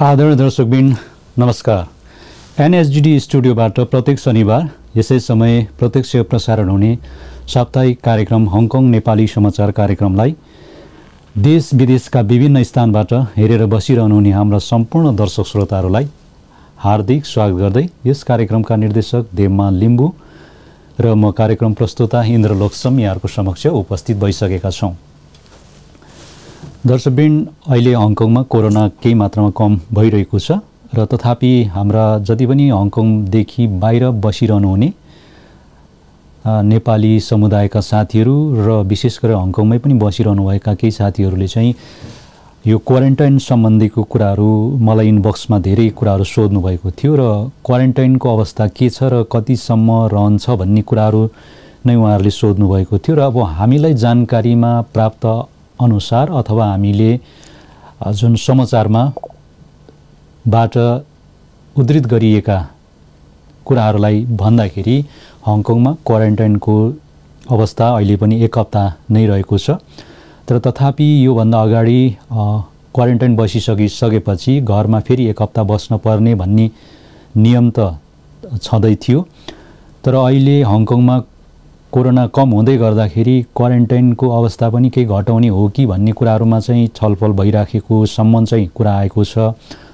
आदरणीय दर्शकबिन नमस्कार। एनएसजिडी स्टुडियोबाट प्रत्येक शनिबार यसै समय प्रत्यक्ष प्रसारण हुने साप्ताहिक कार्यक्रम हङकङ नेपाली समाचार कार्यक्रमलाई देश विदेशका विभिन्न स्थानबाट हेरेर बसिरहनुहुने हाम्रा सम्पूर्ण दर्शक श्रोताहरूलाई हार्दिक स्वागत गर्दै यस कार्यक्रमका निर्देशक देवमान लिम्बू र म कार्यक्रम प्रस्तुता इन्द्र लोकसम यहाँहरूको समक्ष उपस्थित भइसकेका छौँ। दर्शकबिन अहिले हङकङमा कोरोना केही मात्रामा कम भइरहेको छ र तथापि हाम्रा जति पनि हङकङदेखि बाहिर बसिरहनुहुने नेपाली समुदायका साथीहरू र विशेष गरेर हङकङमै पनि बसिरहनुभएका केही साथीहरूले चाहिँ यो क्वारेन्टाइन सम्बन्धीको कुराहरू मलाई इनबक्समा धेरै कुराहरू सोध्नु भएको थियो र क्वारेन्टाइनको अवस्था के छ र कतिसम्म रहन्छ भन्ने कुराहरू नै उहाँहरूले सोध्नु भएको थियो र अब हामीलाई जानकारीमा प्राप्त अनुसार अथवा हामीले जुन समाचारमा बाट उद्धृत गरिएका कुराहरूलाई भन्दाखेरि हङकङमा क्वारेन्टाइनको अवस्था अहिले पनि एक हप्ता नै रहेको छ। तर तथापि योभन्दा अगाडि क्वारेन्टाइन बसिसकेपछि घरमा फेरि एक हप्ता बस्न पर्ने भन्ने नियम त छँदै थियो। तर अहिले हङकङमा कोरोना कम हुँदै गर्दाखेरि क्वारेन्टाइनको अवस्था पनि केही घटाउने हो कि भन्ने कुराहरूमा चाहिँ छलफल भइराखेको सम्म चाहिँ कुरा आएको छ।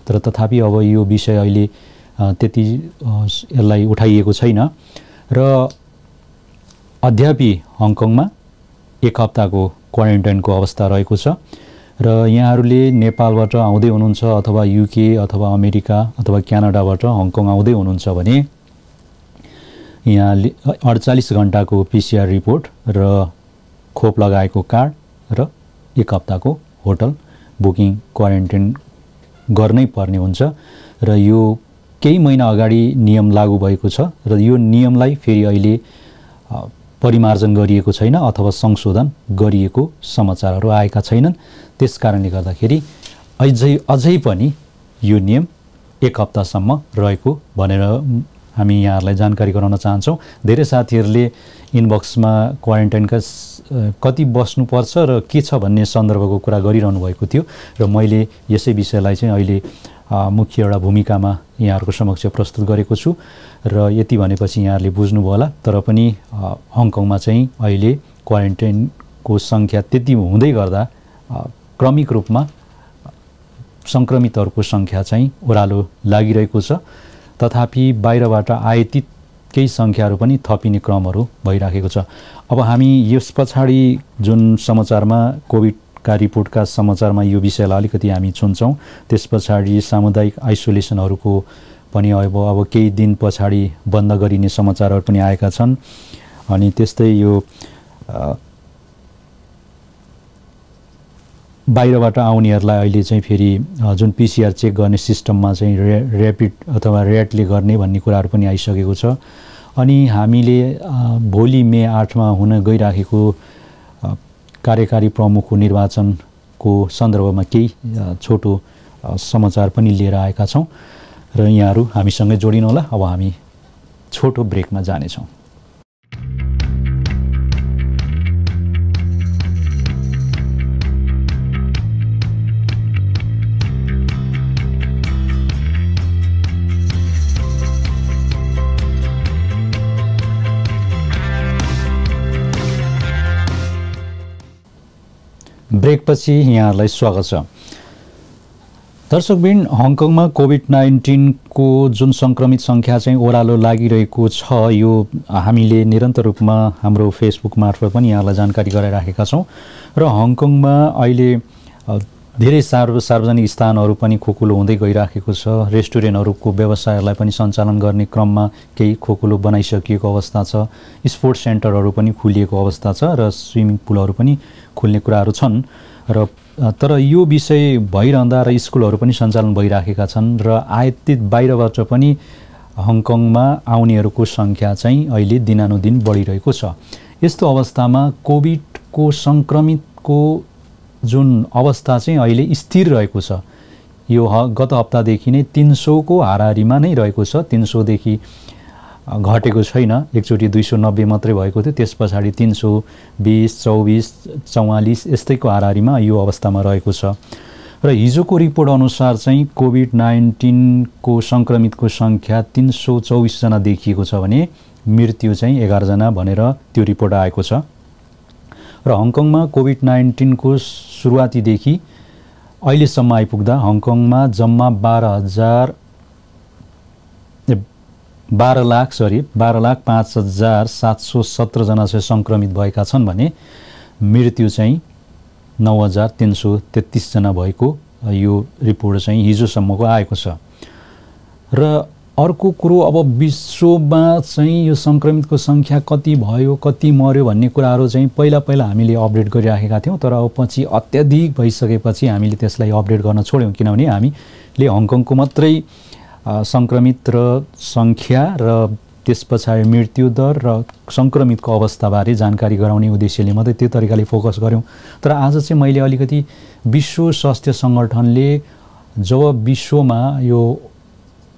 तर तथापि अब यो विषय अहिले त्यति यसलाई उठाइएको छैन र अद्यापि हङकङमा एक हप्ताको क्वारेन्टाइनको अवस्था रहेको छ र यहाँहरूले नेपालबाट आउँदै हुनुहुन्छ अथवा युके अथवा अमेरिका अथवा क्यानाडाबाट हङकङ आउँदै हुनुहुन्छ भने यहाँ 48 घण्टाको पिसिआर रिपोर्ट र खोप लगाएको कार्ड र एक हप्ताको होटल बुकिङ क्वारेन्टाइन गर्नै पर्ने हुन्छ र यो केही महिना अगाडि नियम लागू भएको छ र यो नियमलाई फेरि अहिले परिमार्जन गरिएको छैन अथवा संशोधन गरिएको समाचारहरू आएका छैनन्। त्यसकारणले गर्दाखेरि अझै पनि यो नियम एक हप्तासम्म रहेको भनेर हामी यहाँहरूलाई जानकारी गराउन चाहन्छौँ। धेरै साथीहरूले इनबक्समा क्वारेन्टाइनका कति बस्नुपर्छ र के छ भन्ने सन्दर्भको कुरा गरिरहनु भएको थियो र मैले यसै विषयलाई चाहिँ अहिले मुख्य एउटा भूमिकामा यहाँहरूको समक्ष प्रस्तुत गरेको छु र यति भनेपछि यहाँहरूले बुझ्नुभयो होला। तर पनि हङकङमा चाहिँ अहिले क्वारेन्टाइनको सङ्ख्या त्यति हुँदै गर्दा क्रमिक रूपमा सङ्क्रमितहरूको सङ्ख्या चाहिँ ओह्रालो लागिरहेको छ। तथापि बाहिरबाट आयातित केही सङ्ख्याहरू पनि थपिने क्रमहरू भइराखेको छ। अब हामी यस पछाडि जुन समाचारमा कोभिडका रिपोर्टका समाचारमा यो विषयलाई अलिकति हामी छुन्छौँ। त्यस पछाडि सामुदायिक आइसोलेसनहरूको पनि अब केही दिन पछाडि बन्द गरिने समाचारहरू पनि आएका छन्। अनि त्यस्तै यो बाहिरबाट आउनेहरूलाई अहिले चाहिँ फेरि जुन पिसिआर चेक गर्ने सिस्टममा चाहिँ ऱ्यापिड अथवा ऱ्याटले गर्ने भन्ने कुराहरू पनि आइसकेको छ। अनि हामीले भोलि मे 8 मा हुन गइराखेको कार्यकारी प्रमुखको निर्वाचनको सन्दर्भमा केही छोटो समाचार पनि लिएर आएका छौँ र यहाँहरू हामीसँगै जोडिनुहोला। अब हामी छोटो ब्रेकमा जानेछौँ। ब्रेकपछि यहाँहरूलाई स्वागत छ। दर्शकबिन हङकङमा कोभिड-19 को जुन सङ्क्रमित सङ्ख्या चाहिँ ओह्रालो लागिरहेको छ यो हामीले निरन्तर रूपमा हाम्रो फेसबुक मार्फत पनि यहाँलाई जानकारी गराइराखेका छौँ र हङकङमा अहिले धेरै सार्वजनिक स्थानहरू पनि खोकुलो हुँदै गइराखेको छ। रेस्टुरेन्टहरूको व्यवसायहरूलाई पनि सञ्चालन गर्ने क्रममा केही खोकुलो बनाइसकिएको अवस्था छ। स्पोर्ट्स सेन्टरहरू पनि खुलिएको अवस्था छ र स्विमिङ पुलहरू पनि खुल्ने कुराहरू छन् र तर यो विषय भइरहँदा र स्कुलहरू पनि सञ्चालन भइराखेका छन् र आयातित बाहिरबाट पनि हङकङमा आउनेहरूको सङ्ख्या चाहिँ अहिले दिनानुदिन बढिरहेको छ। यस्तो अवस्थामा कोभिडको सङ्क्रमितको जुन अवस्था चाहिँ अहिले स्थिर रहेको छ। यो गत हप्तादेखि नै 300 को हाराहारीमा नै रहेको छ। 300 देखि घटेको छैन। एकचोटि 290 मात्रै भएको थियो, त्यस पछाडि 320, 24, 44 यस्तैको हाराहारीमा यो अवस्थामा रहेको छ। र हिजोको रिपोर्ट अनुसार चाहिँ कोभिड-19 को सङ्क्रमितको सङ्ख्या 324 जना देखिएको छ भने मृत्यु चाहिँ 11 जना भनेर त्यो रिपोर्ट आएको छ। र हङकङमा कोभिड-19 को सुरुवातीदेखि अहिलेसम्म आइपुग्दा हङकङमा जम्मा 12,05,717 जना चाहिँ सङ्क्रमित भएका छन् भने मृत्यु चाहिँ 9,333 जना भएको यो रिपोर्ट चाहिँ हिजोसम्मको आएको छ। र अर्को कुरो, अब विश्वमा चाहिँ यो सङ्क्रमितको सङ्ख्या कति भयो, कति मर्यो भन्ने कुराहरू चाहिँ पहिला हामीले अपडेट गरिराखेका थियौँ, तर अब पछि अत्याधिक भइसकेपछि हामीले त्यसलाई अपडेट गर्न छोड्यौँ, किनभने हामीले हङकङको मात्रै सङ्क्रमित र सङ्ख्या र त्यस पछाडि मृत्यु दर र सङ्क्रमितको अवस्थाबारे जानकारी गराउने उद्देश्यले मात्रै त्यो तरिकाले फोकस गऱ्यौँ। तर आज चाहिँ मैले अलिकति विश्व स्वास्थ्य सङ्गठनले जब विश्वमा यो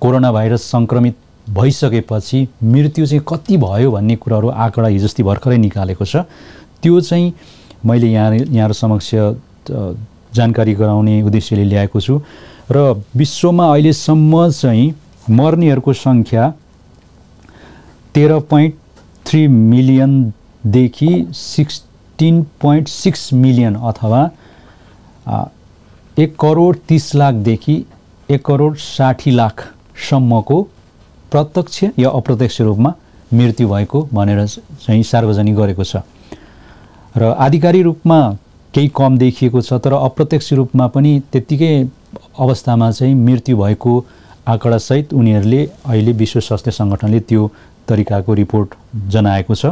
कोरोना भाइरस सङ्क्रमित भइसकेपछि मृत्यु चाहिँ कति भयो भन्ने कुराहरू आँकडा हिजोस्ति भर्खरै निकालेको छ, त्यो चाहिँ मैले यहाँहरू समक्ष जानकारी गराउने उद्देश्यले ल्याएको छु। र विश्वमा अहिलेसम्म चाहिँ मर्नेहरूको सङ्ख्या 13.3 मिलियनदेखि 16.6 मिलियन अथवा 1,30,00,000 देखि 1,60,00,000 सम्मको प्रत्यक्ष या अप्रत्यक्ष रूपमा मृत्यु भएको भनेर चाहिँ सार्वजनिक गरेको छ। र आधिकारिक रूपमा केही कम देखिएको छ, तर अप्रत्यक्ष रूपमा पनि त्यत्तिकै अवस्थामा चाहिँ मृत्यु भएको आँकडासहित उनीहरूले अहिले विश्व स्वास्थ्य सङ्गठनले त्यो तरिकाको रिपोर्ट जनाएको छ।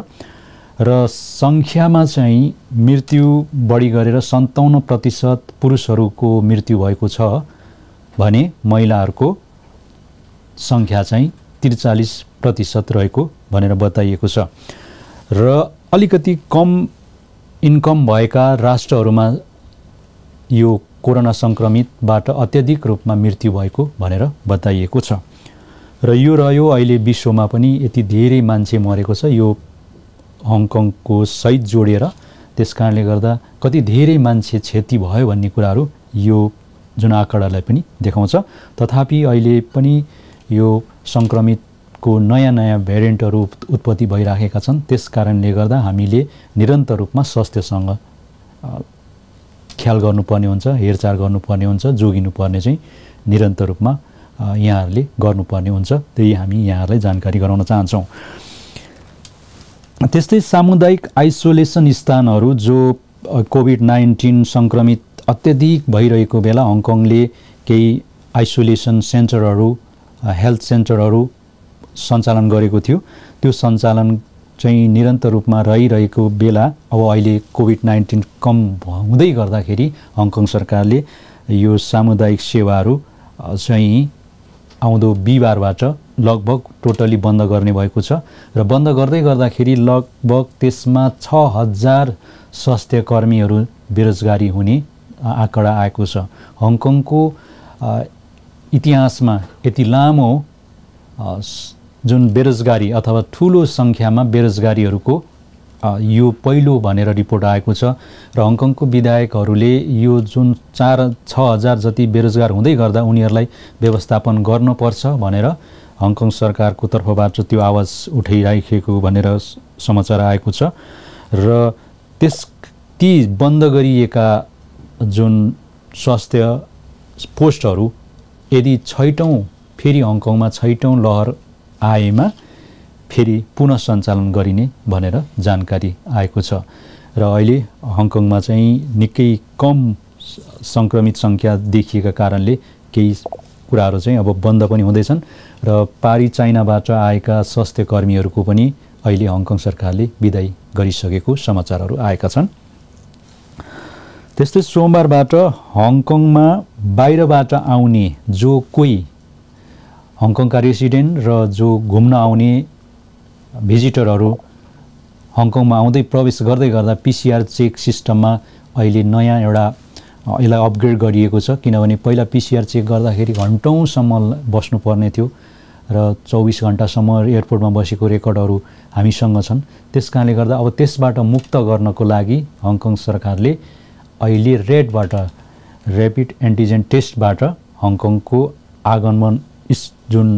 र सङ्ख्यामा चाहिँ मृत्यु बढी गरेर 57% पुरुषहरूको मृत्यु भएको छ भने महिलाहरूको सङ्ख्या चाहिँ 43% रहेको भनेर बताइएको छ। र अलिकति कम इन्कम भएका राष्ट्रहरूमा यो कोरोना सङ्क्रमितबाट अत्याधिक रूपमा मृत्यु भएको भनेर बताइएको छ। र यो रह्यो अहिले विश्वमा पनि यति धेरै मान्छे मरेको छ यो हङकङको सहित जोडेर, त्यस कारणले गर्दा कति धेरै मान्छे क्षति भयो भन्ने कुराहरू यो जुन आँकडालाई पनि देखाउँछ। तथापि अहिले पनि यो सङ्क्रमितको नयाँ भेरिएन्टहरू उत्पत्ति भइराखेका छन्, त्यस कारणले गर्दा हामीले निरन्तर रूपमा स्वास्थ्यसँग ख्याल गर्नुपर्ने हुन्छ, हेरचाह गर्नुपर्ने हुन्छ, जोगिनुपर्ने चाहिँ निरन्तर रूपमा यहाँहरूले गर्नुपर्ने हुन्छ। त्यही हामी यहाँहरूलाई जानकारी गराउन चाहन्छौँ। त्यस्तै सामुदायिक आइसोलेसन स्थानहरू जो कोभिड-19 सङ्क्रमित अत्यधिक भइरहेको बेला हङकङले केही आइसोलेसन सेन्टरहरू, हेल्थ सेन्टरहरू सञ्चालन गरेको थियो। त्यो सञ्चालन चाहिँ निरन्तर रूपमा रहिरहेको बेला अब अहिले कोभिड-19 कम हुँदै गर्दाखेरि हङकङ सरकारले यो सामुदायिक सेवाहरू चाहिँ आउँदो बिहिबारबाट लगभग टोटली बन्द गर्ने भएको छ। र बन्द गर्दै गर्दाखेरि लगभग त्यसमा 6,000 स्वास्थ्य कर्मीहरू बेरोजगारी हुने आँकडा आएको छ। हङकङको इतिहासमा यति लामो जुन बेरोजगारी अथवा ठुलो सङ्ख्यामा बेरोजगारीहरूको यो पहिलो भनेर रिपोर्ट आएको छ। र हङकङको विधायकहरूले यो जुन 4-6,000 जति बेरोजगार हुँदै गर्दा उनीहरूलाई व्यवस्थापन गर्नुपर्छ भनेर हङकङ सरकारको तर्फबाट त्यो आवाज उठाइराखेको भनेर समाचार आएको छ। र ती बन्द गरिएका जुन स्वास्थ्य पोस्टहरू यदि फेरि हङकङमा 6औँ लहर आएमा फेरि पुनः सञ्चालन गरिने भनेर जानकारी आएको छ। र अहिले हङकङमा चाहिँ निकै कम सङ्क्रमित सङ्ख्या देखिएका कारणले केही कुराहरू चाहिँ अब बन्द पनि हुँदैछन्। र पारी चाइनाबाट आएका स्वास्थ्य कर्मीहरूको पनि अहिले हङकङ सरकारले बिदाई गरिसकेको समाचारहरू आएका छन्। त्यस्तै सोमबारबाट हङकङमा बाहिरबाट आउने जो कोही हङकङका रेसिडेन्ट र जो घुम्न आउने भिजिटरहरू हङकङमा आउँदै प्रवेश गर्दै गर्दा PCR चेक सिस्टममा अहिले नयाँ एउटा यसलाई अपग्रेड गरिएको छ। किनभने पहिला PCR चेक गर्दाखेरि घन्टौँसम्म बस्नुपर्ने थियो र 24 घन्टासम्म एयरपोर्टमा बसेको रेकर्डहरू हामीसँग छन्। त्यस कारणले गर्दा अब त्यसबाट मुक्त गर्नको लागि हङकङ सरकारले अहिले रेडबाट ऱ्यापिड एन्टिजेन टेस्टबाट हङकङको आगमन जुन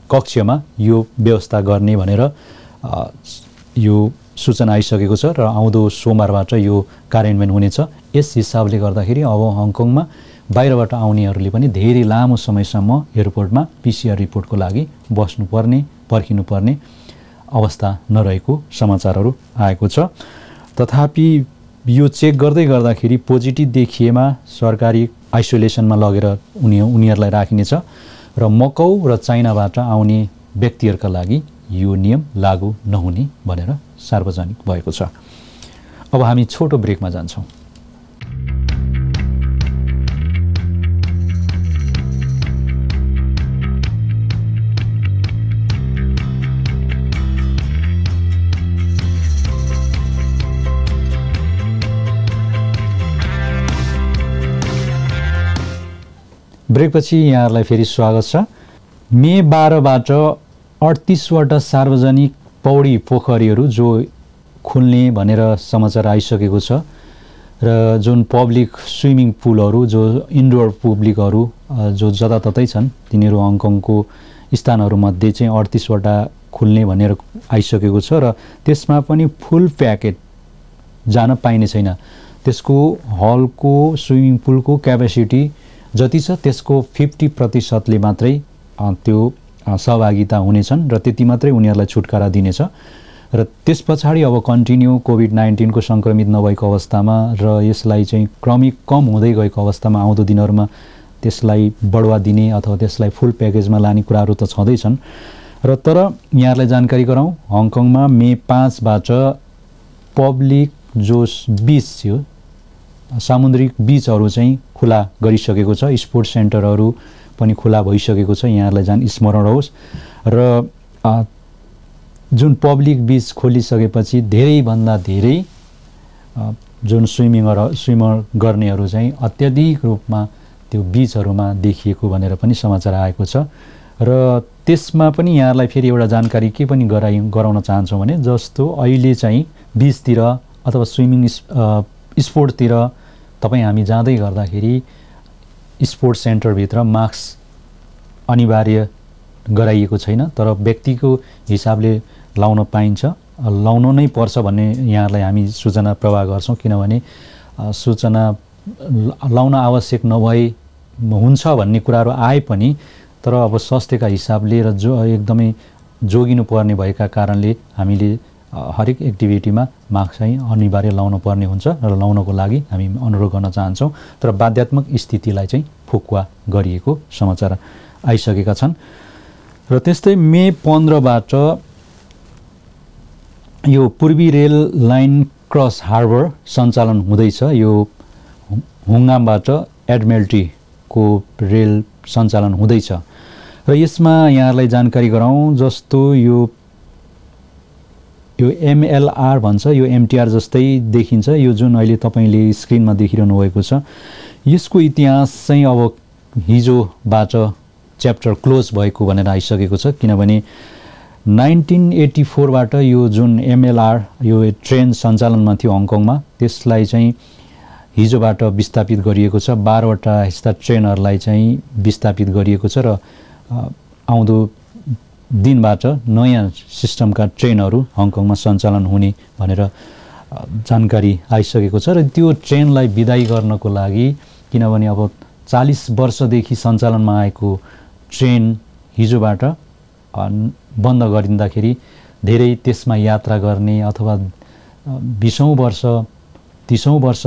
कक्षमा यो व्यवस्था गर्ने भनेर यो सूचना आइसकेको छ र आउँदो सोमबारबाट यो कार्यान्वयन हुनेछ। यस हिसाबले गर्दाखेरि अब हङकङमा बाहिरबाट आउनेहरूले पनि धेरै लामो समयसम्म एयरपोर्टमा PCR रिपोर्टको लागि बस्नुपर्ने पर्खिनुपर्ने अवस्था नरहेको समाचारहरू आएको छ। तथापि यो चेक गर्दै गर्दाखेरि पोजिटिभ देखिएमा सरकारी आइसोलेसनमा लगेर उनीहरूलाई राखिनेछ र मकाउ र चाइनाबाट आउने व्यक्तिहरूका लागि यो नियम लागू नहुने भनेर सार्वजनिक भएको छ। अब हामी छोटो ब्रेकमा जान्छौँ। ब्रेकपछि यहाँहरूलाई फेरि स्वागत छ। मे 12बाट 38वटा सार्वजनिक पौडी पोखरीहरू जो खुल्ने भनेर समाचार आइसकेको छ र जुन पब्लिक स्विमिङ पुलहरू जो इन्डोर पब्लिकहरू जो जताततै छन् तिनीहरू हङकङको स्थानहरूमध्ये चाहिँ 38वटा खुल्ने भनेर आइसकेको छ र त्यसमा पनि फुल प्याकेट जान पाइने छैन। त्यसको हलको स्विमिङ पुलको क्यापेसिटी जति छ त्यसको 50% मात्रै त्यो सहभागिता हुनेछन् र त्यति मात्रै उनीहरूलाई छुटकारा दिनेछ र त्यस पछाडि अब कन्टिन्यू कोभिड-19 को सङ्क्रमित नभएको अवस्थामा र यसलाई चाहिँ क्रमिक कम हुँदै गएको अवस्थामा आउँदो दिनहरूमा त्यसलाई बढावा दिने अथवा त्यसलाई फुल प्याकेजमा लाने कुराहरू त छँदैछन् र तर यहाँहरूलाई जानकारी गराउँ हङकङमा मे 5बाट पब्लिक जो बीच थियो सामुद्रिक बीचहरू चाहिँ खुला गरिसकेको छ। स्पोर्ट्स सेन्टरहरू पनि खुला भइसकेको छ। यहाँहरूलाई स्मरण होस् र जुन पब्लिक बीच खोलिसकेपछि धेरैभन्दा धेरै जुन स्विमर गर्नेहरू चाहिँ अत्याधिक रूपमा त्यो बीचहरूमा देखिएको भनेर पनि समाचार आएको छ र त्यसमा पनि यहाँहरूलाई फेरि एउटा जानकारी के पनि गराउन चाहन्छौँ भने जस्तो अहिले चाहिँ बीचतिर अथवा स्विमिङ स्पोर्टतिर तपाईँ हामी जाँदै गर्दाखेरि स्पोर्ट्स सेन्टरभित्र मास्क अनिवार्य गराइएको छैन तर व्यक्तिको हिसाबले लाउन पाइन्छ लाउनु नै पर्छ भन्ने यहाँहरूलाई हामी सूचना प्रवाह गर्छौँ किनभने सूचना लाउन आवश्यक नभए हुन्छ भन्ने कुराहरू आए पनि तर अब स्वास्थ्यका हिसाबले र जो एकदमै जोगिनु पर्ने भएका कारणले हामीले हरेक एक्टिभिटीमा मास्क चाहिँ अनिवार्य लाउनु पर्ने हुन्छ र लाउनको लागि हामी अनुरोध गर्न चाहन्छौँ तर बाध्यात्मक स्थितिलाई चाहिँ फुकुवा गरिएको समाचार आइसकेका छन्। र त्यस्तै मे 15बाट यो पूर्वी रेल लाइन क्रस हार्बर सञ्चालन हुँदैछ। यो हुङगामबाट एडमिरल्टीको रेल सञ्चालन हुँदैछ र यसमा यहाँहरूलाई जानकारी गराउँ जस्तो यो MLR भन्छ यो MTR जस्तै देखिन्छ। यो जुन अहिले तपाईँले स्क्रिनमा देखिरहनु भएको छ यसको इतिहास चाहिँ अब हिजोबाट च्याप्टर क्लोज भएको भनेर आइसकेको छ किनभने 1984बाट यो जुन MLR यो ट्रेन सञ्चालनमा थियो हङकङमा त्यसलाई चाहिँ हिजोबाट विस्थापित गरिएको छ। 12वटा यस्ता ट्रेनहरूलाई चाहिँ विस्थापित गरिएको छ र आउँदो दिनबाट नयाँ सिस्टमका ट्रेनहरू हङकङमा सञ्चालन हुने भनेर जानकारी आइसकेको छ र त्यो ट्रेनलाई बिदाई गर्नको लागि किनभने अब 40 वर्षदेखि सञ्चालनमा आएको ट्रेन हिजोबाट बन्द गरिँदाखेरि धेरै त्यसमा यात्रा गर्ने अथवा 20औं वर्ष 30औं वर्ष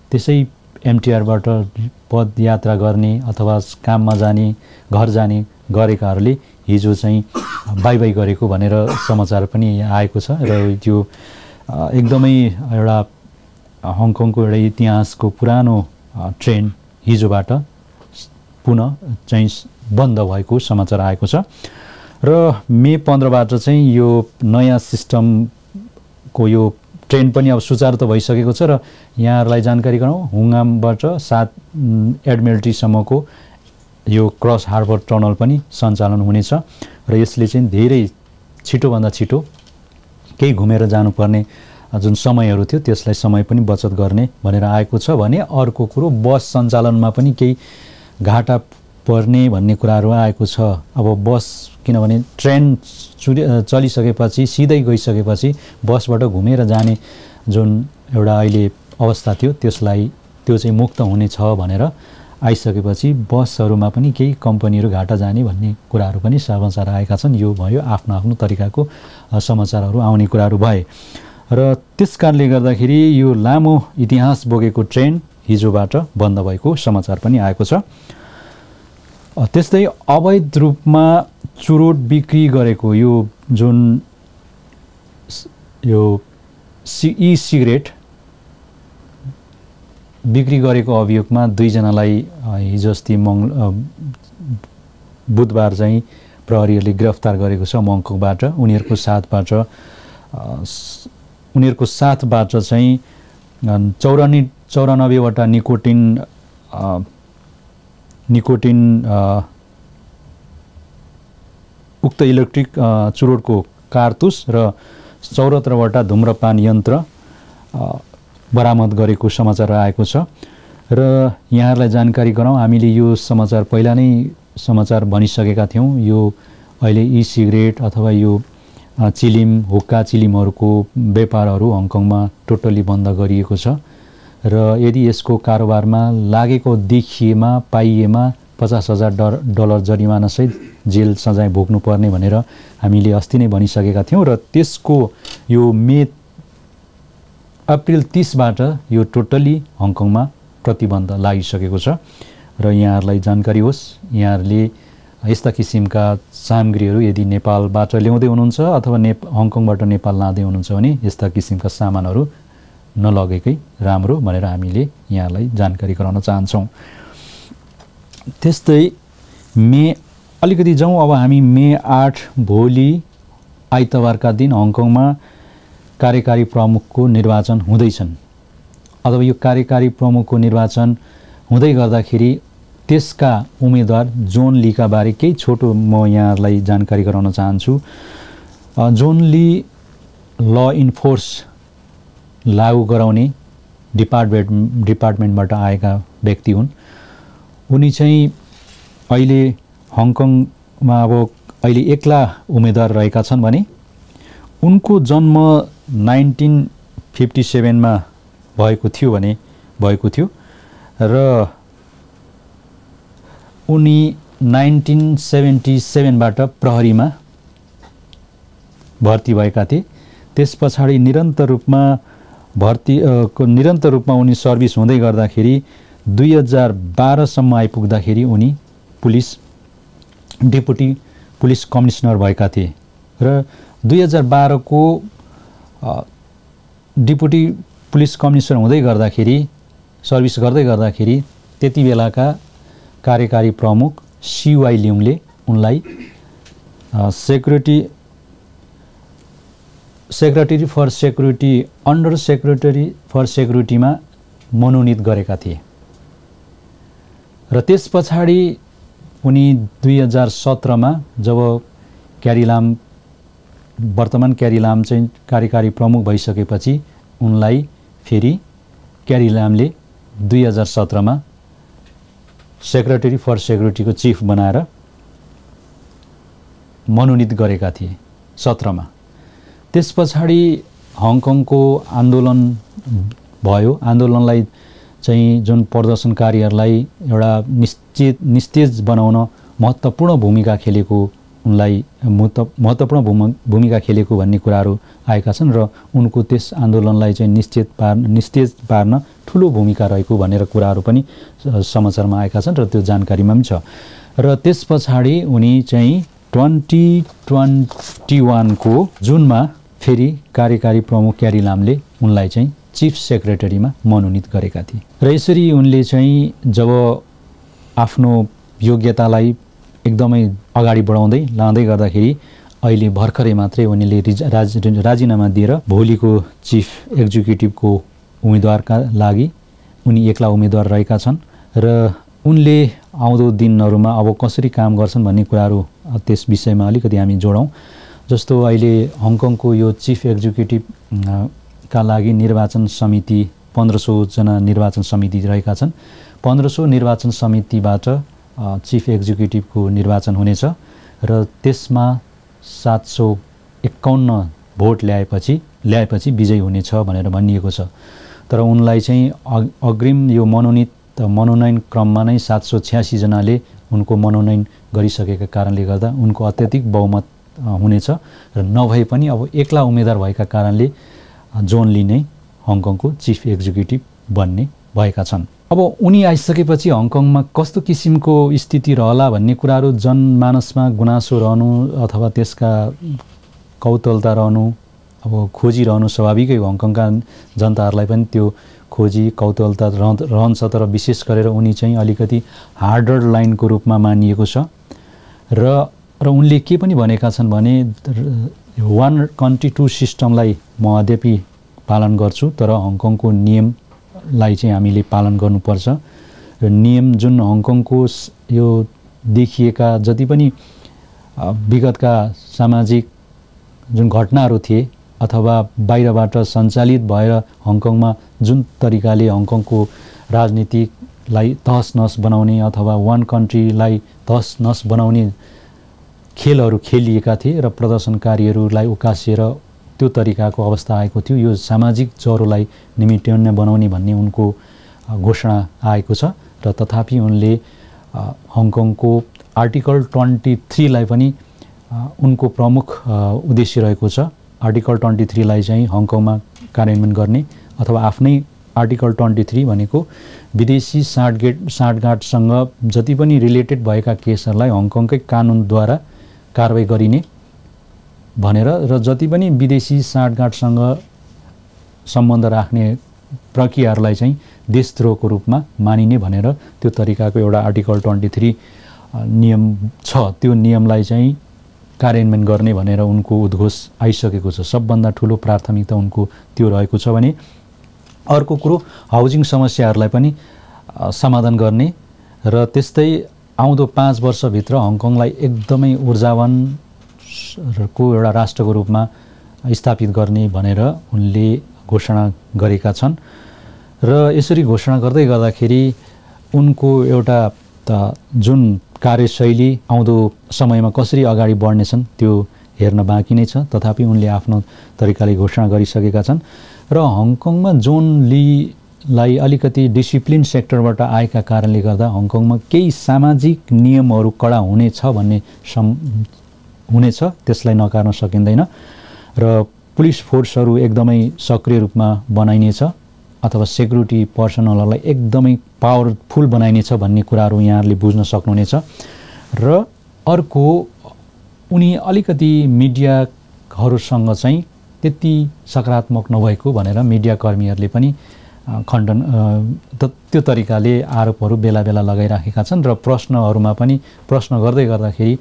त्यसै MTRबाट पदयात्रा गर्ने अथवा काममा जाने घर जाने गरेकाहरूले हिजो चाहिँ बाई गरेको भनेर समाचार पनि आएको छ र त्यो एकदमै एउटा हङकङको एउटा इतिहासको पुरानो ट्रेन हिजोबाट पुनः चाहिँ बन्द भएको समाचार आएको छ र मे 15बाट चाहिँ यो नयाँ सिस्टमको यो ट्रेन पनि अब सुचारू त भइसकेको छ र यहाँहरूलाई जानकारी गराउँ हुङगामबाट 7 एडमिरल्टीसम्मको यो क्रस हार्बर टनल पनि सञ्चालन हुनेछ र यसले चाहिँ धेरै छिटोभन्दा छिटो केही घुमेर जानुपर्ने जुन समयहरू थियो त्यसलाई समय पनि बचत गर्ने भनेर आएको छ भने अर्को कुरो बस सञ्चालनमा पनि केही घाटा पर्ने भन्ने कुराहरू आएको छ। अब बस किनभने ट्रेन चलिसकेपछि सिधै गइसकेपछि बसबाट घुमेर जाने जुन एउटा अहिले अवस्था थियो त्यो चाहिँ मुक्त हुनेछ भनेर आइसकेपछि बसहरूमा पनि केही कम्पनीहरू घाटा जाने भन्ने कुराहरू पनि समाचार आएका छन्। यो भयो आफ्नो आफ्नो तरिकाको समाचारहरू आउने कुराहरू भए र त्यसकारणले गर्दाखेरि यो लामो इतिहास बोकेको ट्रेन हिजोबाट बन्द भएको समाचार पनि आएको छ। त्यस्तै अवैध रूपमा चुरोट बिक्री गरेको यो जुन यो ई सिगरेट बिक्री गरेको अभियोगमा 2 जनालाई हिजो अस्ति बुधबार चाहिँ प्रहरीहरूले गिरफ्तार गरेको छ मङ्कबाट। उनीहरूको साथबाट चाहिँ 94वटा निकोटिन उक्त इलेक्ट्रिक चुरोटको कारतुस र 74वटा धूम्रपान यन्त्र बरामद गरेको समाचार आएको छ र यहाँहरूलाई जानकारी गराउँ, हामीले यो समाचार पहिला नै समाचार भनिसकेका थियौँ। यो अहिले ई सिगरेट अथवा यो हुक्का चिलिमहरूको व्यापारहरू हङकङमा टोटल्ली बन्द गरिएको छ र यदि यसको कारोबारमा लागेको देखिएमा पाइएमा $50,000 जरिमानासहित जेल सजाय भोग्नुपर्ने भनेर हामीले अस्ति नै भनिसकेका थियौँ र त्यसको यो अप्रिल 30बाट यो टोटल्ली हङकङमा प्रतिबन्ध लागिसकेको छ र यहाँहरूलाई जानकारी होस्, यहाँहरूले यस्ता किसिमका सामग्रीहरू यदि नेपालबाट ल्याउँदै हुनुहुन्छ अथवा हङकङबाट नेपाल लाँदै हुनुहुन्छ भने यस्ता किसिमका सामानहरू नलगेकै राम्रो भनेर हामीले यहाँलाई जानकारी गराउन चाहन्छौँ। त्यस्तै अलिकति जाउँ अब हामी मे 8 भोलि आइतबारका दिन हङकङमा कार्यकारी प्रमुखको निर्वाचन हुँदैछन्। अथवा यो कार्यकारी प्रमुखको निर्वाचन हुँदै गर्दाखेरि त्यसका उम्मेदवार जोन लीका बारे केही छोटो म यहाँहरूलाई जानकारी गराउन चाहन्छु। जोन ली ल इन्फोर्स लागू गराउने डिपार्टमेन्टबाट आएका व्यक्ति हुन्। उनी चाहिँ अहिले हङकङमा अब अहिले एक्ला उम्मेदवार रहेका छन् भने उनको जन्म 1957 मा भएको थियो र उनी 1977बाट प्रहरीमा भर्ती भएका थिए। त्यस पछाडि निरन्तर रूपमा उनी सर्भिस हुँदै गर्दाखेरि 2012 सम्म आइपुग्दाखेरि उनी डेपुटी पुलिस कमिसनर भएका थिए र 2012 को डेपुटी पुलिस कमिसनर हुँदै गर्दाखेरि सर्भिस गर्दै गर्दाखेरि त्यति बेलाका कार्यकारी प्रमुख CY ल्युङले उनलाई सेक्रेटरी फर सेक्युरिटीमा मनोनित गरेका थिए र त्यस पछाडि उनी 2017 मा जब वर्तमान क्यारी लाम चाहिँ कार्यकारी प्रमुख भइसकेपछि उनलाई फेरि क्यारी लामले 2017 मा सेक्रेटरी फर सेक्युरिटीको चिफ बनाएर मनोनित गरेका थिए 17 मा। त्यस पछाडि हङकङको आन्दोलन भयो। आन्दोलनलाई चाहिँ जुन प्रदर्शनकारीहरूलाई एउटा निस्तेज बनाउन महत्त्वपूर्ण भूमिका खेलेको भन्ने कुराहरू आएका छन् र उनको त्यस आन्दोलनलाई चाहिँ निस्तेज पार्न ठुलो भूमिका रहेको भनेर कुराहरू पनि समाचारमा आएका छन् र त्यो जानकारीमा पनि छ। र त्यस पछाडि उनी चाहिँ 2021 को जुनमा फेरि कार्यकारी प्रमुख क्यारी लामले उनलाई चाहिँ चिफ सेक्रेटरीमा मनोनित गरेका थिए र यसरी उनले चाहिँ जब आफ्नो योग्यतालाई एकदमै अगाडि बढाउँदै लाँदै गर्दाखेरि अहिले भर्खरै मात्रै उनले राजीनामा दिएर भोलिको चिफ एक्जिक्युटिभको उम्मेदवारका लागि उनी एक्ला उम्मेदवार रहेका छन् र उनले आउँदो दिनहरूमा अब कसरी काम गर्छन् भन्ने कुराहरू त्यस विषयमा अलिकति हामी जोडौँ। जस्तो अहिले हङकङको यो चिफ एक्जिक्युटिभ का लागि निर्वाचन समिति 1500 जना निर्वाचन समिति रहेका छन्। 1500 निर्वाचन समितिबाट चिफ एक्जिक्युटिभको निर्वाचन हुनेछ र त्यसमा 751 भोट ल्याएपछि विजयी हुनेछ भनेर भनिएको छ। तर उनलाई चाहिँ अग्रिम यो मनोनयन क्रममा नै 786 जनाले उनको मनोनयन गरिसकेका कारणले गर्दा उनको अत्यधिक बहुमत हुनेछ र नभए पनि अब एक्ला उम्मेदवार भएका कारणले जोन ली नै हङकङको चिफ एक्जिक्युटिभ बन्ने भएका छन्। अब उनी आइसकेपछि हङकङमा कस्तो किसिमको स्थिति रहला भन्ने कुराहरू जनमानसमा गुनासो रहनु अथवा त्यसका कौतूहलता रहनु, अब खोजिरहनु स्वाभाविकै हो। हङकङका जनताहरूलाई पनि त्यो खोजी कौतूहलता रहन्छ। तर विशेष गरेर उनी चाहिँ अलिकति हार्डर लाइनको रूपमा मानिएको छ र उनले के पनि भनेका छन् भने 1 कन्ट्री 2 सिस्टमलाई म अद्यापि पालन गर्छु, तर हङकङको नियमलाई चाहिँ हामीले पालन गर्नुपर्छ र नियम जुन हङकङको यो देखिएका जति पनि विगतका सामाजिक जुन घटनाहरू थिए अथवा बाहिरबाट सञ्चालित भएर हङकङमा जुन तरिकाले हङकङको राजनीतिलाई तहस-नहस बनाउने अथवा 1 कन्ट्रीलाई तहस-नहस बनाउने खेलहरू खेलिएका थिए र प्रदर्शनकारीहरूलाई उकासिएर त्यो तरिकाको अवस्था आएको थियो। यो सामाजिक ज्वरोलाई निमिट्याउने बनाउने भन्ने उनको घोषणा आएको छ र तथापि उनले हङकङको आर्टिकल 23 लाई पनि उनको प्रमुख उद्देश्य रहेको छ। आर्टिकल 23 लाई चाहिँ हङकङमा कार्यान्वयन गर्ने अथवा आफ्नै आर्टिकल 23 भनेको विदेशी साँठगाँठसँग जति पनि रिलेटेड भएका केसहरूलाई हङकङकै कानुनद्वारा कारबाही गरिने भनेर र जति पनि विदेशी साँठगाँठसँग सम्बन्ध राख्ने प्रक्रियाहरूलाई चाहिँ देशद्रोहको रूपमा मानिने भनेर त्यो तरिकाको एउटा आर्टिकल 23 नियम छ। त्यो नियमलाई चाहिँ कार्यान्वयन गर्ने भनेर उनको उद्घोष आइसकेको छ। सबभन्दा ठुलो प्राथमिकता उनको त्यो रहेको छ भने अर्को कुरो हाउजिङ समस्याहरूलाई पनि समाधान गर्ने र त्यस्तै आउँदो 5 वर्षभित्र हङकङलाई एकदमै ऊर्जावानको एउटा राष्ट्रको रूपमा स्थापित गर्ने भनेर उनले घोषणा गरेका छन् र यसरी घोषणा गर्दै गर्दाखेरि उनको एउटा जुन कार्यशैली आउँदो समयमा कसरी अगाडि बढ्नेछन् त्यो हेर्न बाँकी नै छ। तथापि उनले आफ्नो तरिकाले घोषणा गरिसकेका छन् र हङकङमा जोन लीलाई अलिकति डिसिप्लिन सेक्टरबाट आएका कारणले गर्दा हङकङमा केही सामाजिक नियमहरू कडा हुनेछ भन्ने हुनेछ, त्यसलाई नकार्न सकिँदैन र पुलिस फोर्सहरू एकदमै सक्रिय रूपमा बनाइनेछ अथवा सेक्युरिटी पर्सनलहरूलाई एकदमै पावरफुल बनाइनेछ भन्ने कुराहरू यहाँहरूले बुझ्न सक्नुहुनेछ। र अर्को उनी अलिकति मिडियाहरूसँग चाहिँ त्यति सकारात्मक नभएको भनेर मिडियाकर्मीहरूले पनि खण्डन त्यो तरिकाले आरोपहरू बेला बेला लगाइराखेका छन् र प्रश्नहरूमा पनि प्रश्न गर्दै गर्दाखेरि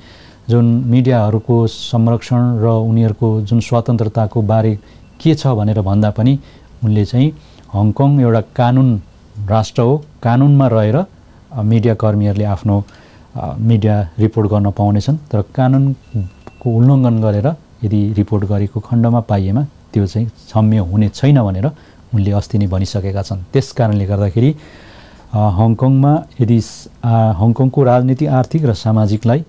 जुन मिडियाहरूको संरक्षण र उनीहरूको जुन स्वतन्त्रताको बारे के छ भनेर भन्दा पनि उनले चाहिँ हङकङ एउटा कानुन राष्ट्र हो, कानुनमा रहेर मिडियाकर्मीहरूले आफ्नो मिडिया रिपोर्ट गर्न पाउनेछन्, तर कानुनको उल्लङ्घन गरेर यदि रिपोर्ट गरेको खण्डमा पाइएमा त्यो चाहिँ क्षम्य हुने छैन भनेर उनले अस्ति नै भनिसकेका छन्। त्यस कारणले गर्दाखेरि हङकङमा यदि हङकङको राजनीति आर्थिक र सामाजिकलाई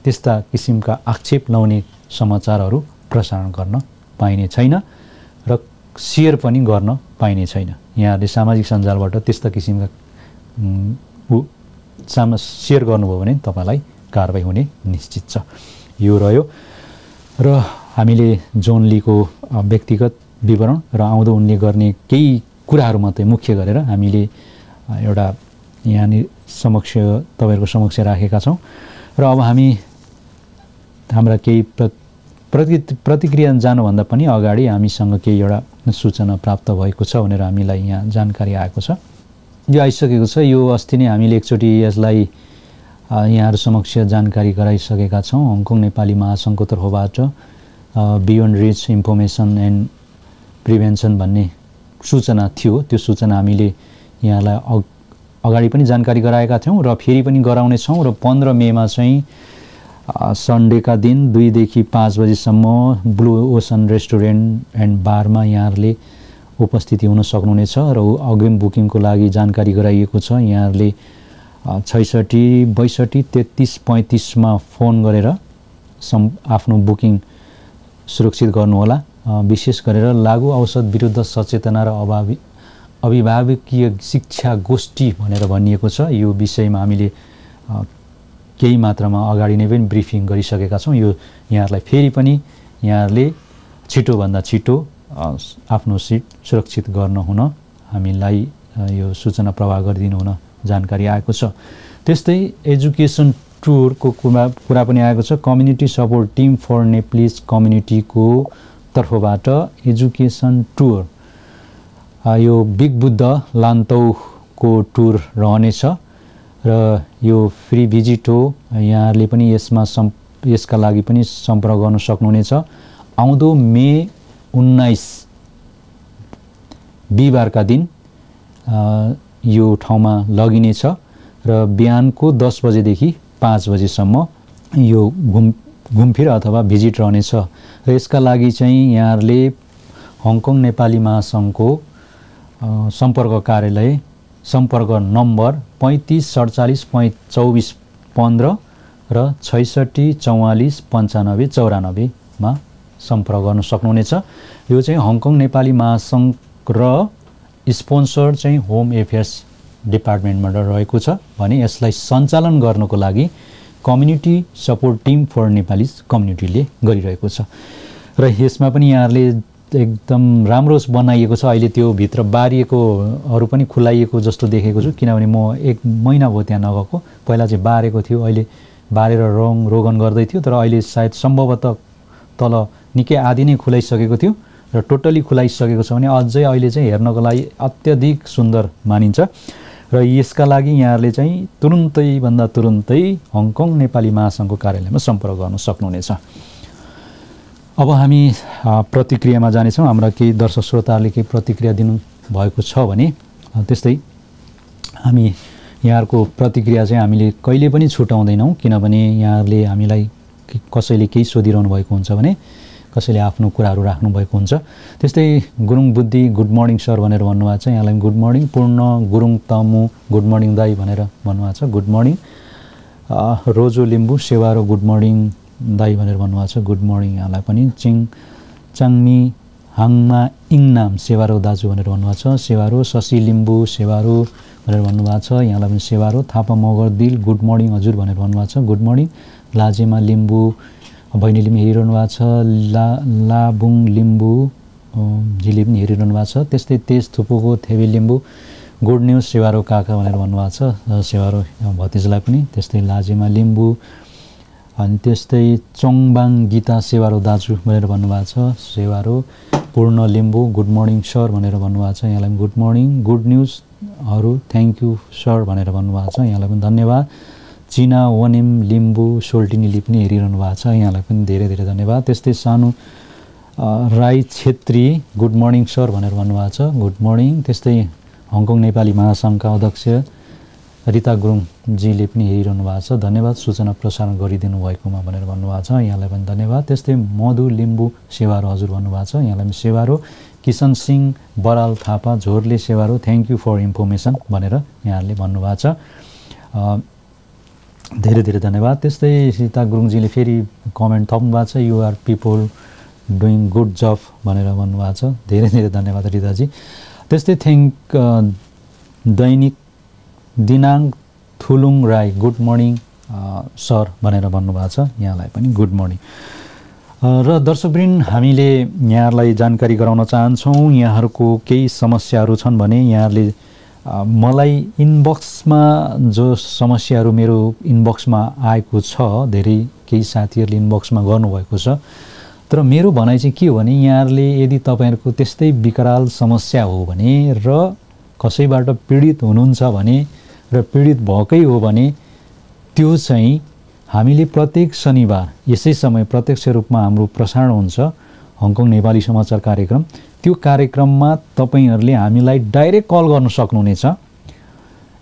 त्यस्ता किसिमका आक्षेप लाउने समाचारहरू प्रसारण गर्न पाइने छैन र सेयर पनि गर्न पाइने छैन। यहाँहरूले सामाजिक सञ्जालबाट त्यस्ता किसिमका सेयर गर्नुभयो भने तपाईँलाई कारबाही हुने निश्चित छ। यो रह्यो र हामीले जोन लीको व्यक्तिगत विवरण र आउँदो उनले गर्ने केही कुराहरू मात्रै मुख्य गरेर हामीले एउटा यहाँनिर तपाईँहरूको समक्ष राखेका छौँ र अब हामी हाम्रा केही प्रतिक्रिया जानुभन्दा पनि अगाडि हामीसँग केही एउटा सूचना प्राप्त भएको छ भनेर हामीलाई यहाँ जानकारी आएको छ। यो आइसकेको छ। यो अस्ति नै हामीले एकचोटि यसलाई यहाँहरू समक्ष जानकारी गराइसकेका छौँ। हङकङ नेपाली महासङ्घको तर्फबाट beyond rich information and prevention भन्ने सूचना थियो। त्यो सूचना हामीले यहाँलाई अगाडि पनि जानकारी गराएका थियौँ र फेरि पनि गराउनेछौँ र 15 मेमा चाहिँ सन्डेका दिन 2 देखि 5 बजेसम्म ब्लू ओसन रेस्टुरेन्ट एन्ड बारमा यहाँहरूले उपस्थिति हुन सक्नुहुनेछ र अग्रिम बुकिङको लागि जानकारी गराइएको छ। यहाँहरूले 66 62 33 35 मा फोन गरेर आफ्नो बुकिङ सुरक्षित गर्नुहोला। विशेष गरेर लागु औषध विरुद्ध सचेतना र अभिभावकीय शिक्षा गोष्ठी भनेर भनिएको छ। यो विषयमा हामीले केही मात्रामा अगाडि नै पनि ब्रिफिङ गरिसकेका छौँ। यो यहाँहरूलाई फेरि पनि यहाँहरूले छिटोभन्दा छिटो आफ्नो सिट सुरक्षित गर्न हुन हामीलाई यो सूचना प्रवाह गरिदिनु हुन जानकारी आएको छ। त्यस्तै एजुकेसन टुरको कुरा पनि आएको छ। Community support team for Nepalese कम्युनिटीको तर्फबाट एजुकेसन टुर यो बिग बुद्ध लान्तौको टुर रहनेछ र यो फ्री भिजिट हो। यहाँहरूले पनि यसका लागि पनि सम्पर्क गर्न सक्नुहुनेछ। आउँदो मे 19 बिहिबारका दिन यो ठाउँमा लगिनेछ र बिहानको 10 बजेदेखि 5 बजेसम्म यो घुमफिर अथवा भिजिट रहनेछ र यसका लागि चाहिँ यहाँहरूले हङकङ नेपाली महासङ्घको सम्पर्क कार्यालय सम्पर्क नम्बर 35 47 24 15 र 66 44 95 94 मा सम्पर्क गर्न सक्नुहुनेछ। यो चाहिँ हङकङ नेपाली महासङ्घ र स्पोन्सर चाहिँ होम एफेयर्स डिपार्टमेन्टबाट रहेको छ भने यसलाई सञ्चालन गर्नको लागि community support team for Nepalese कम्युनिटीले गरिरहेको छ र यसमा पनि यहाँहरूले एकदम राम्रो बनाइएको छ। अहिले त्यो भित्र बारिएकोहरू पनि खुलाइएको जस्तो देखेको छु, किनभने म 1 महिना भयो त्यहाँ नगएको। पहिला चाहिँ बारेको थियो, अहिले बारेर रोगन गर्दै थियो, तर अहिले सायद सम्भवतः तल निकै आदि नै खुलाइसकेको थियो र टोटली खुलाइसकेको छ भने अझै अहिले चाहिँ हेर्नको लागि अत्यधिक सुन्दर मानिन्छ र यसका लागि यहाँहरूले चाहिँ तुरुन्तै हङकङ नेपाली महासङ्घको कार्यालयमा सम्पर्क गर्न सक्नुहुनेछ। अब हामी प्रतिक्रियामा जानेछौँ। हाम्रा केही दर्शक श्रोताहरूले केही प्रतिक्रिया दिनुभएको छ भने त्यस्तै हामी यहाँहरूको प्रतिक्रिया चाहिँ हामीले कहिले पनि छुटाउँदैनौँ, किनभने यहाँहरूले हामीलाई कसैले केही सोधिरहनु भएको हुन्छ भने कसैले आफ्नो कुराहरू राख्नुभएको हुन्छ। त्यस्तै गुरुङ बुद्धि गुड मर्निङ सर भनेर भन्नुभएको छ, यहाँलाई गुड मर्निङ। पूर्ण गुरुङ तमु गुड मर्निङ दाई भनेर भन्नुभएको छ, गुड मर्निङ। रोजो लिम्बू सेवारो गुड मर्निङ दाई भनेर भन्नुभएको छ, गुड मर्निङ यहाँलाई पनि। चाङमी हाङमा इङनाम सेवारो दाजु भनेर भन्नुभएको छ, सेवारो। शशि लिम्बू सेवारो भनेर भन्नुभएको छ, यहाँलाई पनि सेवारो। थापा मगर दिल गुड मर्निङ हजुर भनेर भन्नुभएको छ, गुड मर्निङ। लाजेमा लिम्बू बहिनीले पनि हेरिरहनु भएको छ, लाबुङ लिम्बू जीले पनि हेरिरहनु भएको छ। त्यस्तै तेज थुपोको थेबे लिम्बू गुड न्युज सेवारो काका भनेर भन्नुभएको छ, सेवारो भतिजलाई पनि। त्यस्तै लाजेमा लिम्बू अनि त्यस्तै चोङबाङ गीता सेवारो दाजु भनेर भन्नुभएको छ, सेवारो। पूर्ण लिम्बू गुड मर्निङ सर भनेर भन्नुभएको छ, यहाँलाई पनि गुड मर्निङ। गुड न्युजहरू थ्याङ्क यू सर भनेर भन्नुभएको छ, यहाँलाई पनि धन्यवाद। चिना वनिम लिम्बू सोल्टिनीले पनि हेरिरहनु भएको छ, यहाँलाई पनि धेरै धेरै धन्यवाद। त्यस्तै सानो Rai Chhetri good morning sir भनेर भन्नुभएको छ, गुड मर्निङ। त्यस्तै हङकङ नेपाली महासङ्घका अध्यक्ष रिता गुरुङजीले पनि हेरिरहनु भएको छ, धन्यवाद सूचना प्रसारण गरिदिनु भएकोमा भनेर भन्नुभएको छ, यहाँलाई पनि धन्यवाद। त्यस्तै मधु लिम्बू सेवारो हजुर भन्नुभएको छ, यहाँलाई पनि सेवारो। किशन सिंह बराल थापा झोरले सेवारो थ्याङ्क यू फर इन्फर्मेसन भनेर यहाँहरूले भन्नुभएको छ, धेरै धेरै धन्यवाद। त्यस्तै सीता गुरुङजीले फेरि कमेन्ट थप्नु भएको छ, you are people doing good job भनेर भन्नुभएको छ, धेरै धेरै धन्यवाद रिताजी। त्यस्तै दैनिक Dinang Thulung Rai good morning sir भनेर भन्नुभएको छ, यहाँलाई पनि गुड मर्निङ। र दर्शकवृन्द, हामीले यहाँहरूलाई जानकारी गराउन चाहन्छौँ, यहाँहरूको केही समस्याहरू छन् भने यहाँहरूले मलाई इनबक्समा जो समस्याहरू मेरो इनबक्समा आएको छ, धेरै केही साथीहरूले इनबक्समा गर्नुभएको छ, तर मेरो भनाइ चाहिँ के हो भने यहाँहरूले यदि तपाईँहरूको त्यस्तै विकराल समस्या हो भने र कसैबाट पीडित हुनुहुन्छ भने र पीडित भएकै हो भने त्यो चाहिँ हामीले प्रत्येक शनिबार यसै समय प्रत्यक्ष रूपमा हाम्रो प्रसारण हुन्छ हङकङ नेपाली समाचार कार्यक्रम। त्यो कार्यक्रममा तपाईहरुले हामीलाई डाइरेक्ट कल गर्न सक्नुहुनेछ।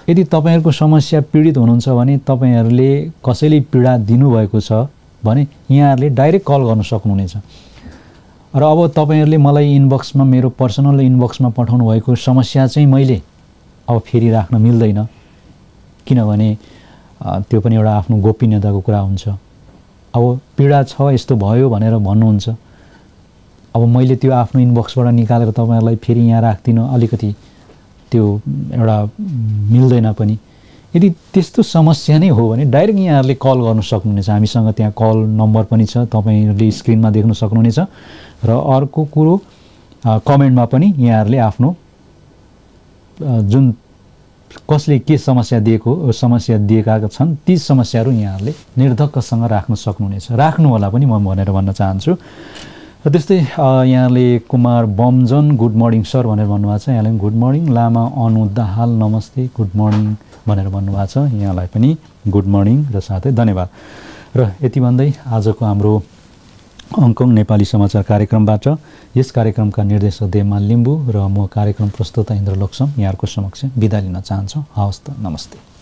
यदि तपाईहरुको समस्या पीडित हुनुहुन्छ भने तपाईहरुले कसैले पीडा दिनुभएको छ भने यहाँहरूले डाइरेक्ट कल गर्न सक्नुहुनेछ। र अब तपाईँहरूले मलाई इनबक्समा मेरो पर्सनल इनबक्समा पठाउनु भएको समस्या चाहिँ मैले अब फेरि राख्न मिल्दैन, किनभने त्यो पनि एउटा आफ्नो गोपनीयताको कुरा हुन्छ। अब पीडा छ यस्तो भयो भनेर भन्नुहुन्छ, अब मैले त्यो आफ्नो इनबक्सबाट निकालेर तपाईँहरूलाई फेरि यहाँ राख्दिनँ, अलिकति त्यो एउटा मिल्दैन पनि। यदि त्यस्तो समस्या नै हो भने डाइरेक्ट यहाँहरूले कल गर्न सक्नुहुनेछ। हामीसँग त्यहाँ कल नम्बर पनि छ, तपाईँहरूले स्क्रिनमा देख्न सक्नुहुनेछ। र अर्को कुरो कमेन्टमा पनि यहाँहरूले आफ्नो जुन कसले के समस्या दिएका छन् ती समस्याहरू यहाँहरूले निर्धक्कसँग राख्न सक्नुहुनेछ। राख्नु होला पनि म भनेर भन्न चाहन्छु। र त्यस्तै यहाँले Kumar Bomjan good morning sir भनेर भन्नुभएको छ। यहाँलाई गुड मर्निङ। लामा अनु दाहाल नमस्ते गुड मर्निङ भनेर भन्नुभएको छ। यहाँलाई पनि गुड मर्निङ र साथै धन्यवाद। र यति भन्दै आजको हाम्रो हङकङ नेपाली समाचार कार्यक्रमबाट यस कार्यक्रमका निर्देशक देवमान लिम्बू र म कार्यक्रम प्रस्तुता इन्द्र लोक्सम यहाँहरूको समक्ष बिदा लिन चाहन्छु। हवस् त, नमस्ते।